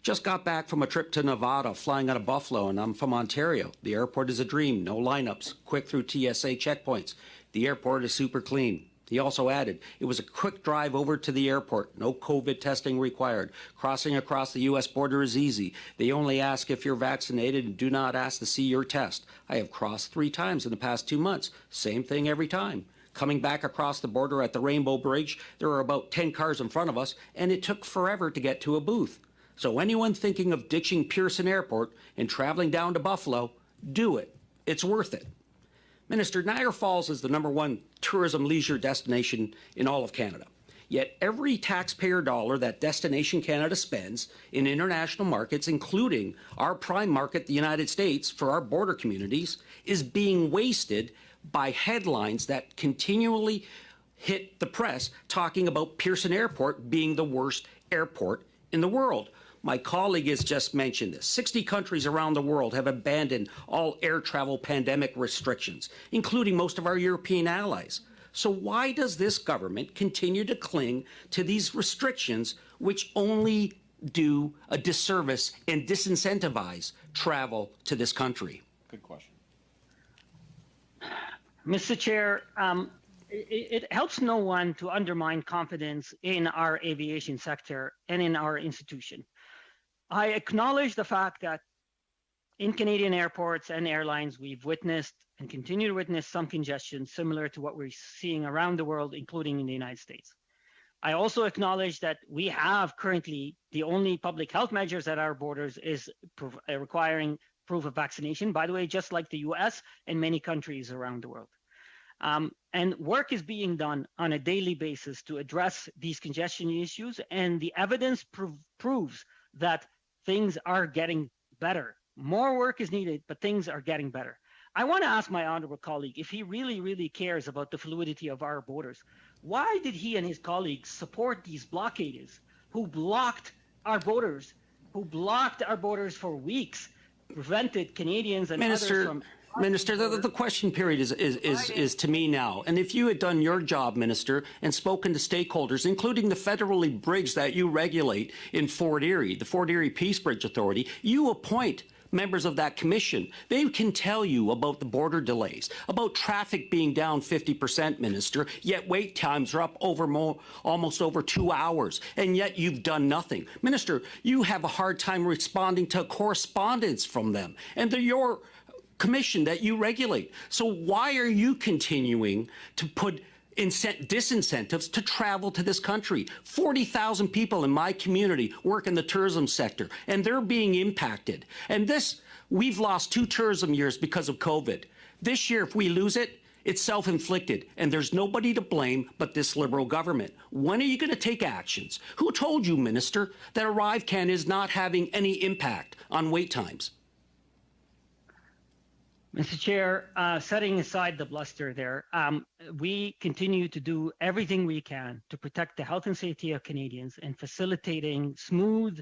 Just got back from a trip to Nevada, flying out of Buffalo, and I'm from Ontario. The airport is a dream, no lineups, quick through TSA checkpoints. The airport is super clean. He also added, it was a quick drive over to the airport, no COVID testing required. Crossing across the U.S. border is easy. They only ask if you're vaccinated and do not ask to see your test. I have crossed 3 times in the past 2 months. Same thing every time. Coming back across the border at the Rainbow Bridge, there were about 10 cars in front of us, and it took forever to get to a booth. So anyone thinking of ditching Pearson Airport and traveling down to Buffalo, do it. It's worth it. Minister, Niagara Falls is the #1 tourism leisure destination in all of Canada. Yet every taxpayer dollar that Destination Canada spends in international markets, including our prime market, the United States, for our border communities, is being wasted by headlines that continually hit the press talking about Pearson Airport being the worst airport in the world. My colleague has just mentioned this. 60 countries around the world have abandoned all air travel pandemic restrictions, including most of our European allies. So why does this government continue to cling to these restrictions, which only do a disservice and disincentivize travel to this country? Good question. Mr. Chair, it helps no one to undermine confidence in our aviation sector and in our institution. I acknowledge the fact that in Canadian airports and airlines, we've witnessed and continue to witness some congestion similar to what we're seeing around the world, including in the United States. I also acknowledge that we have currently the only public health measures at our borders is requiring proof of vaccination, by the way, just like the US and many countries around the world. And work is being done on a daily basis to address these congestion issues, and the evidence proves that things are getting better. More work is needed, but things are getting better. I want to ask my honorable colleague if he really cares about the fluidity of our borders. Why did he and his colleagues support these blockaders who blocked our borders for weeks, prevented Canadians and others from... Minister, the question period is to me now. And if you had done your job, Minister, and spoken to stakeholders, including the federally bridge that you regulate in Fort Erie, the Fort Erie Peace Bridge Authority, you appoint members of that commission. They can tell you about the border delays, about traffic being down 50%, Minister, yet wait times are up almost over 2 hours, and yet you've done nothing. Minister, you have a hard time responding to correspondence from them, and they're your commission that you regulate. So why are you continuing to put disincentives to travel to this country? 40,000 people in my community work in the tourism sector, and they're being impacted. And we've lost 2 tourism years because of COVID. This year, if we lose it, it's self-inflicted, and there's nobody to blame but this Liberal government. When are you going to take actions? Who told you, Minister, that ArriveCan is not having any impact on wait times? Mr. Chair, setting aside the bluster there, we continue to do everything we can to protect the health and safety of Canadians and facilitating smooth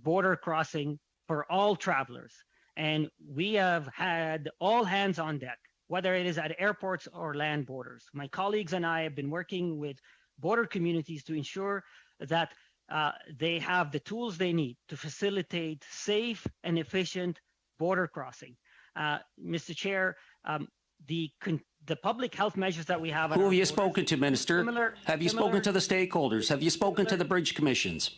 border crossing for all travelers. And we have had all hands on deck, whether it is at airports or land borders. My colleagues and I have been working with border communities to ensure that they have the tools they need to facilitate safe and efficient border crossing. Mr. Chair, the public health measures that we have. Who have you spoken to, Minister? Have you spoken to the stakeholders? Have you spoken to the bridge commissions?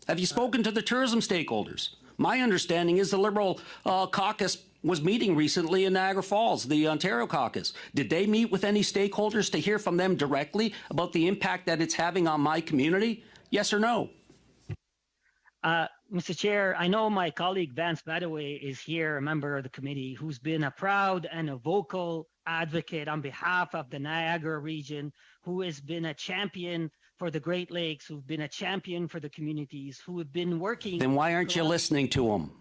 Have you spoken to the tourism stakeholders? My understanding is the Liberal caucus was meeting recently in Niagara Falls, the Ontario caucus. Did they meet with any stakeholders to hear from them directly about the impact that it's having on my community? Yes or no? Mr. Chair, I know my colleague Vance Badaway is here, a member of the committee, who's been a proud and a vocal advocate on behalf of the Niagara region, who has been a champion for the Great Lakes, who've been a champion for the communities, who have been working... Then why aren't you listening to them?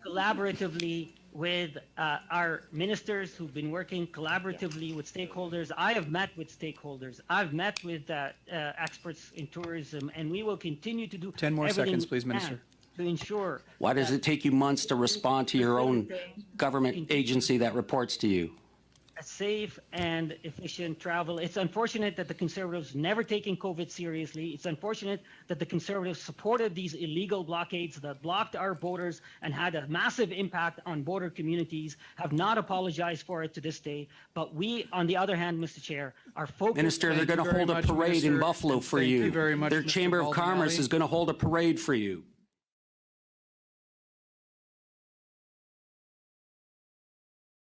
...collaboratively with our ministers, who've been working collaboratively with stakeholders. I have met with stakeholders. I've met with experts in tourism, and we will continue to do 10 more seconds, please, Minister. To ensure. Why does it take you months to respond to your own government agency that reports to you? a safe and efficient travel. It's unfortunate that the Conservatives never taken COVID seriously. It's unfortunate that the Conservatives supported these illegal blockades that blocked our borders and had a massive impact on border communities, have not apologized for it to this day. But we, on the other hand, Mr. Chair, are focused— Minister, they're going to hold a parade in Buffalo for you. Thank you very much, Their Mr. Chamber of Commerce Baldinelli. is going to hold a parade for you.